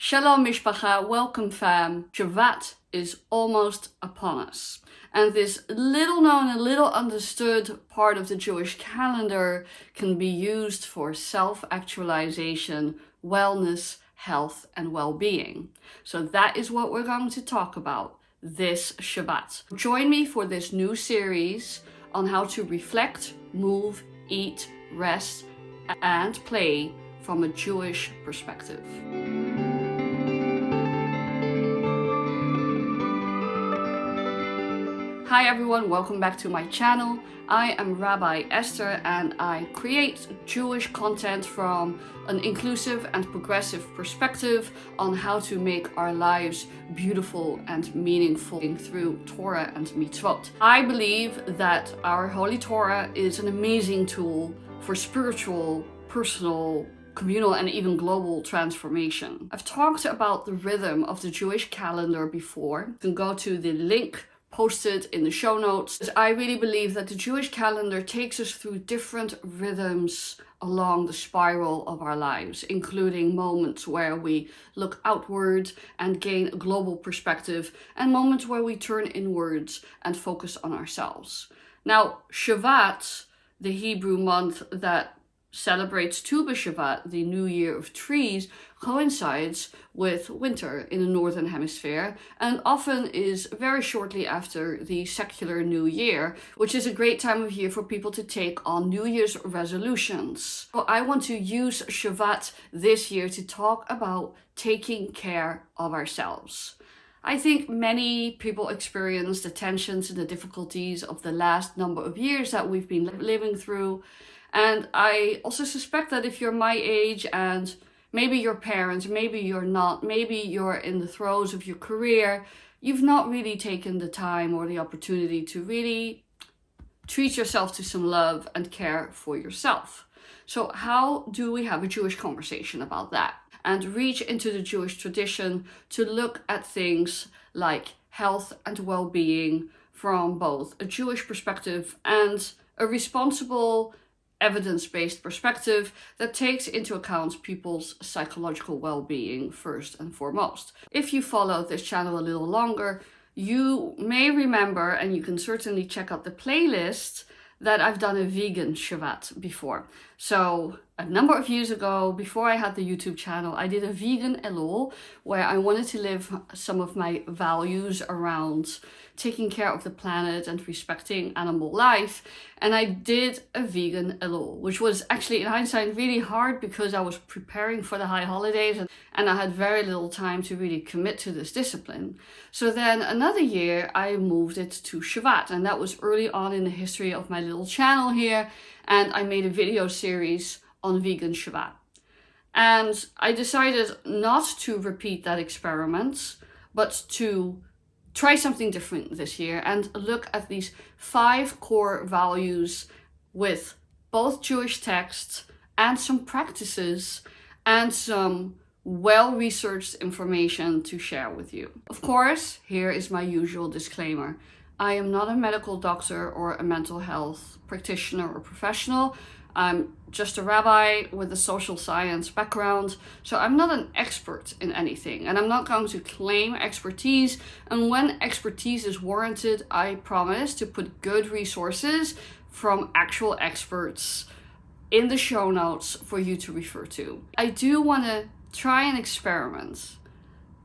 Shalom Mishpacha, welcome fam. Shevat is almost upon us. And this little known and little understood part of the Jewish calendar can be used for self-actualization, wellness, health, and well-being. So that is what we're going to talk about this Shabbat. Join me for this new series on how to reflect, move, eat, rest, and play from a Jewish perspective. Hi everyone, welcome back to my channel. I am Rabbi Esther and I create Jewish content from an inclusive and progressive perspective on how to make our lives beautiful and meaningful through Torah and mitzvot. I believe that our Holy Torah is an amazing tool for spiritual, personal, communal, and even global transformation. I've talked about the rhythm of the Jewish calendar before. You can go to the link posted in the show notes. I really believe that the Jewish calendar takes us through different rhythms along the spiral of our lives, including moments where we look outward and gain a global perspective, and moments where we turn inwards and focus on ourselves. Now, Shevat, the Hebrew month that celebrates Tu B'Shevat, the New Year of Trees, coincides with winter in the Northern Hemisphere and often is very shortly after the secular New Year, which is a great time of year for people to take on New Year's resolutions. So I want to use Shevat this year to talk about taking care of ourselves. I think many people experience the tensions and the difficulties of the last number of years that we've been living through. And I also suspect that if you're my age and maybe your parents, maybe you're not, maybe you're in the throes of your career, you've not really taken the time or the opportunity to really treat yourself to some love and care for yourself. So how do we have a Jewish conversation about that and reach into the Jewish tradition to look at things like health and well-being from both a Jewish perspective and a responsible, evidence-based perspective that takes into account people's psychological well-being first and foremost. If you follow this channel a little longer, you may remember, and you can certainly check out the playlist, that I've done a Vegan Shevat before. So a number of years ago, before I had the YouTube channel, I did a vegan Elul where I wanted to live some of my values around taking care of the planet and respecting animal life. And I did a vegan Elul, which was actually in hindsight really hard because I was preparing for the high holidays and I had very little time to really commit to this discipline. So then another year I moved it to Shevat, and that was early on in the history of my little channel here. And I made a video series on Vegan Shevat. And I decided not to repeat that experiment, but to try something different this year and look at these 5 core values with both Jewish texts and some practices and some well-researched information to share with you. Of course, here is my usual disclaimer. I am not a medical doctor or a mental health practitioner or professional. I'm just a rabbi with a social science background, so I'm not an expert in anything, and I'm not going to claim expertise. And when expertise is warranted, I promise to put good resources from actual experts in the show notes for you to refer to. I do want to try an experiment.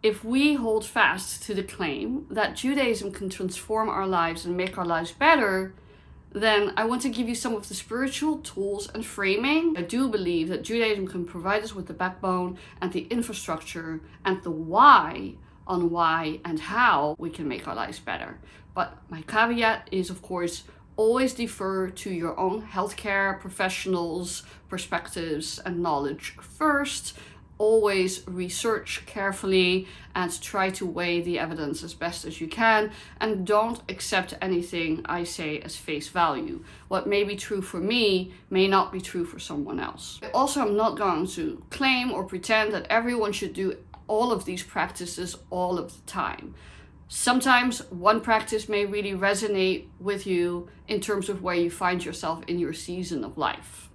If we hold fast to the claim that Judaism can transform our lives and make our lives better, then I want to give you some of the spiritual tools and framing. I do believe that Judaism can provide us with the backbone and the infrastructure and the why on why and how we can make our lives better. But my caveat is, of course, always defer to your own healthcare professionals' perspectives and knowledge first. Always research carefully and try to weigh the evidence as best as you can, and don't accept anything I say as face value. What may be true for me may not be true for someone else. Also, I'm not going to claim or pretend that everyone should do all of these practices all of the time. Sometimes one practice may really resonate with you in terms of where you find yourself in your season of life.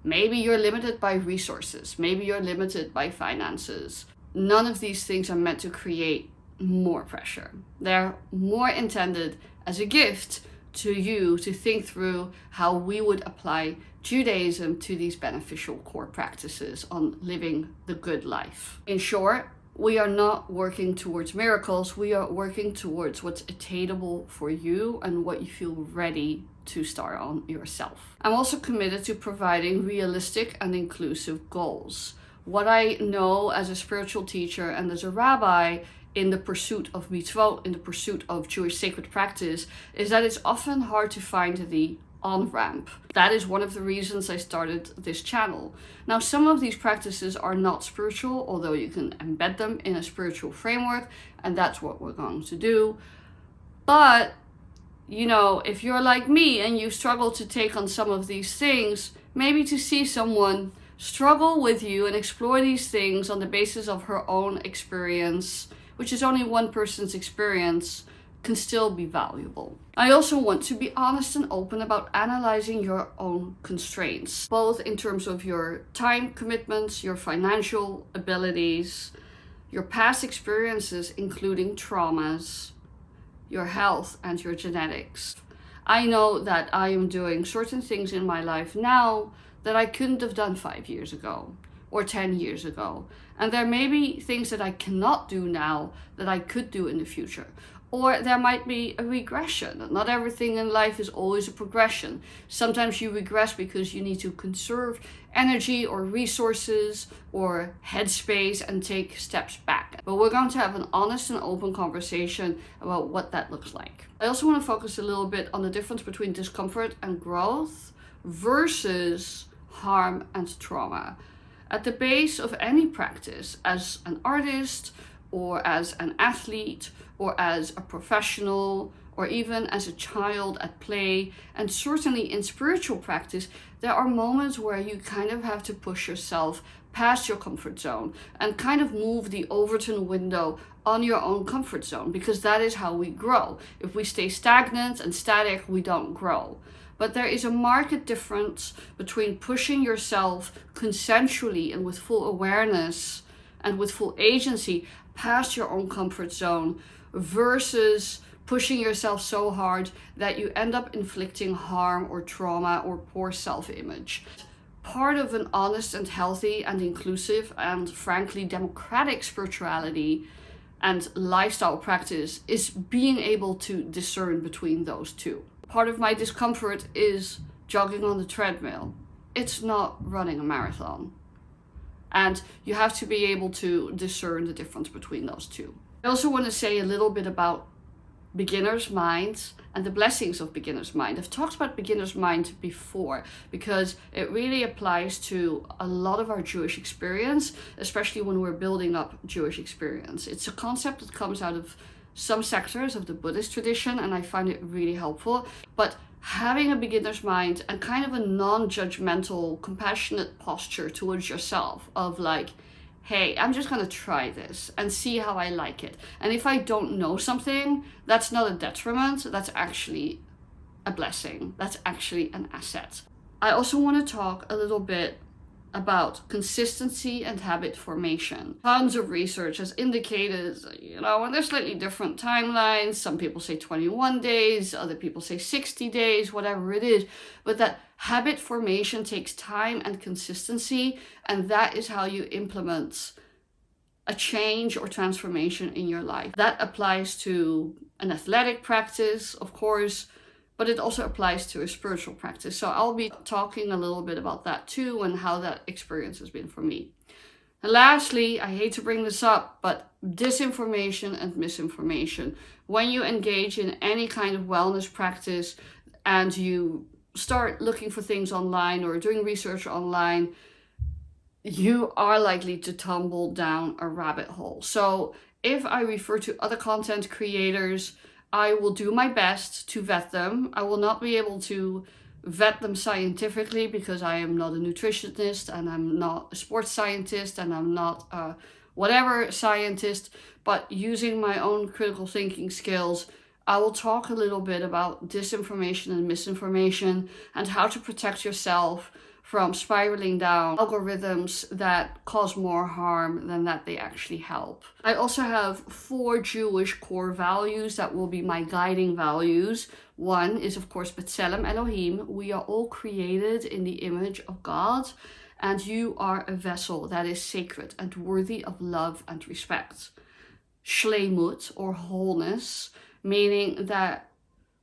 Maybe you're limited by resources. Maybe you're limited by finances. none of these things are meant to create more pressure. They're more intended as a gift to you to think through how we would apply Judaism to these beneficial core practices on living the good life. In short, we are not working towards miracles. We are working towards what's attainable for you and what you feel ready to start on yourself. I'm also committed to providing realistic and inclusive goals. What I know as a spiritual teacher and as a rabbi in the pursuit of mitzvot, in the pursuit of Jewish sacred practice, is that it's often hard to find the on-ramp. That is one of the reasons I started this channel. Now, some of these practices are not spiritual, although you can embed them in a spiritual framework, and that's what we're going to do. But, you know, if you're like me and you struggle to take on some of these things, maybe to see someone struggle with you and explore these things on the basis of her own experience, which is only one person's experience, can still be valuable. I also want to be honest and open about analyzing your own constraints, both in terms of your time commitments, your financial abilities, your past experiences, including traumas, your health, and your genetics. I know that I am doing certain things in my life now that I couldn't have done 5 years ago or 10 years ago. And there may be things that I cannot do now that I could do in the future. Or there might be a regression. Not everything in life is always a progression. Sometimes you regress because you need to conserve energy or resources or headspace and take steps back. But we're going to have an honest and open conversation about what that looks like. I also want to focus a little bit on the difference between discomfort and growth versus harm and trauma. At the base of any practice, as an artist or as an athlete or as a professional or even as a child at play, and certainly in spiritual practice, there are moments where you kind of have to push yourself past your comfort zone and kind of move the Overton window on your own comfort zone, because that is how we grow. If we stay stagnant and static, we don't grow. But there is a marked difference between pushing yourself consensually and with full awareness and with full agency past your own comfort zone versus pushing yourself so hard that you end up inflicting harm or trauma or poor self-image. Part of an honest and healthy and inclusive and frankly democratic spirituality and lifestyle practice is being able to discern between those two. Part of my discomfort is jogging on the treadmill. It's not running a marathon. And you have to be able to discern the difference between those two. I also want to say a little bit about beginner's mind and the blessings of beginner's mind. I've talked about beginner's mind before because it really applies to a lot of our Jewish experience, especially when we're building up Jewish experience. It's a concept that comes out of some sectors of the Buddhist tradition, and I find it really helpful. But having a beginner's mind and kind of a non-judgmental, compassionate posture towards yourself of like, hey, I'm just going to try this and see how I like it. And if I don't know something, that's not a detriment. That's actually a blessing. That's actually an asset. I also want to talk a little bit about consistency and habit formation. Tons of research has indicated, and there's slightly different timelines. Some people say 21 days, other people say 60 days, whatever it is. But that habit formation takes time and consistency, and that is how you implement a change or transformation in your life. That applies to an athletic practice, of course, but it also applies to a spiritual practice. So I'll be talking a little bit about that too and how that experience has been for me. And lastly, I hate to bring this up, but disinformation and misinformation. When you engage in any kind of wellness practice and you start looking for things online or doing research online, you are likely to tumble down a rabbit hole. So if I refer to other content creators, I will do my best to vet them. I will not be able to vet them scientifically because I am not a nutritionist and I'm not a sports scientist and I'm not a whatever scientist, but using my own critical thinking skills, I will talk a little bit about disinformation and misinformation and how to protect yourself from spiraling down algorithms that cause more harm than that they actually help. I also have 4 Jewish core values that will be my guiding values. One is, of course, B'Tselem Elohim. We are all created in the image of God, and you are a vessel that is sacred and worthy of love and respect. Shleimut, or wholeness, meaning that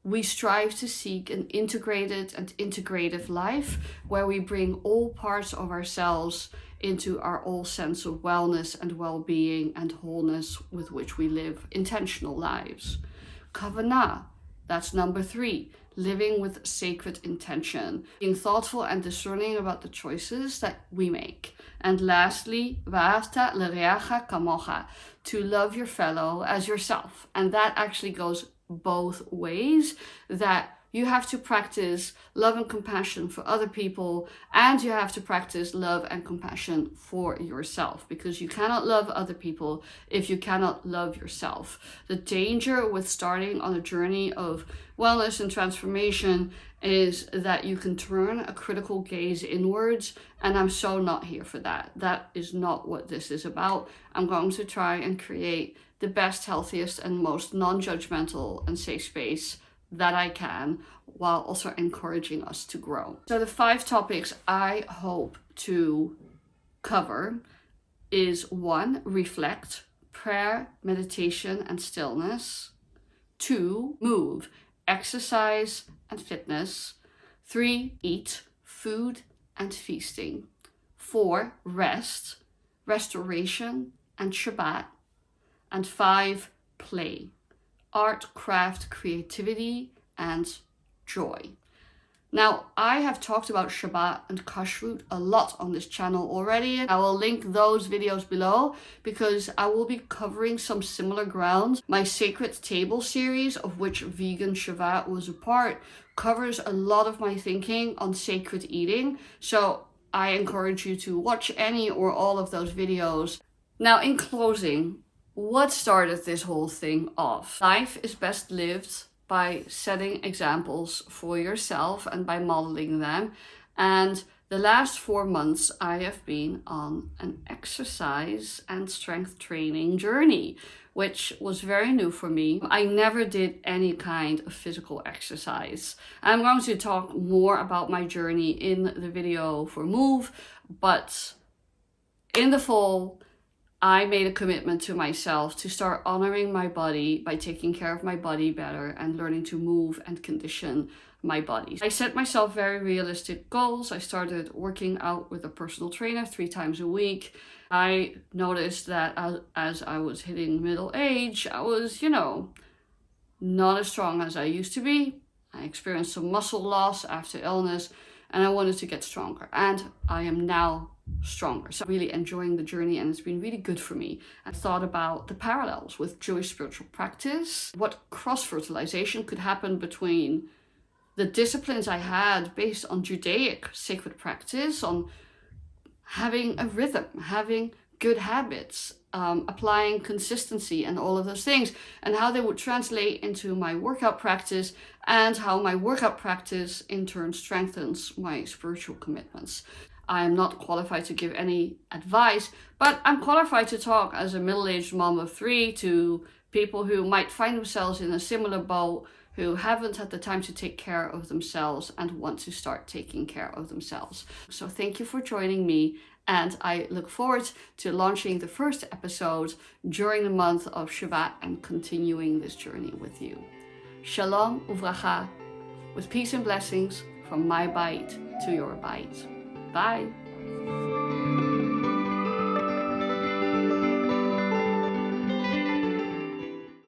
we strive to seek an integrated and integrative life where we bring all parts of ourselves into our all sense of wellness and well-being and wholeness with which we live intentional lives. Kavvanah, that's number 3, living with sacred intention, being thoughtful and discerning about the choices that we make. And lastly, v'ahavta l'reacha kamocha, to love your fellow as yourself. And that actually goes both ways, that you have to practice love and compassion for other people, and you have to practice love and compassion for yourself, because you cannot love other people if you cannot love yourself. The danger with starting on a journey of wellness and transformation is that you can turn a critical gaze inwards, and I'm so not here for that. That is not what this is about. I'm going to try and create the best, healthiest, and most non-judgmental and safe space that I can, while also encouraging us to grow. So the 5 topics I hope to cover is 1, reflect, prayer, meditation, and stillness. 2, move, exercise and fitness. 3, eat, food and feasting. 4, rest, restoration and Shabbat. And 5, play, art, craft, creativity, and joy. Now, I have talked about Shabbat and Kashrut a lot on this channel already. I will link those videos below because I will be covering some similar grounds. My Sacred Table series, of which Vegan Shevat was a part, covers a lot of my thinking on sacred eating. So I encourage you to watch any or all of those videos. Now, in closing, what started this whole thing off? Life is best lived by setting examples for yourself and by modeling them. And the last 4 months, I have been on an exercise and strength training journey, which was very new for me. I never did any kind of physical exercise. I'm going to talk more about my journey in the video for Move, but in the fall, I made a commitment to myself to start honoring my body by taking care of my body better and learning to move and condition my body. I set myself very realistic goals. I started working out with a personal trainer 3 times a week. I noticed that as I was hitting middle age, I was, not as strong as I used to be. I experienced some muscle loss after illness, and I wanted to get stronger. And I am now stronger. So I'm really enjoying the journey, and it's been really good for me. I thought about the parallels with Jewish spiritual practice, what cross-fertilization could happen between the disciplines I had based on Judaic sacred practice, on having a rhythm, having good habits, applying consistency and all of those things, and how they would translate into my workout practice, and how my workout practice in turn strengthens my spiritual commitments. I am not qualified to give any advice, but I'm qualified to talk as a middle-aged mom of 3 to people who might find themselves in a similar boat, who haven't had the time to take care of themselves and want to start taking care of themselves. So thank you for joining me, and I look forward to launching the first episode during the month of Shevat and continuing this journey with you. Shalom uvracha, with peace and blessings from my bite to your bite. Bye.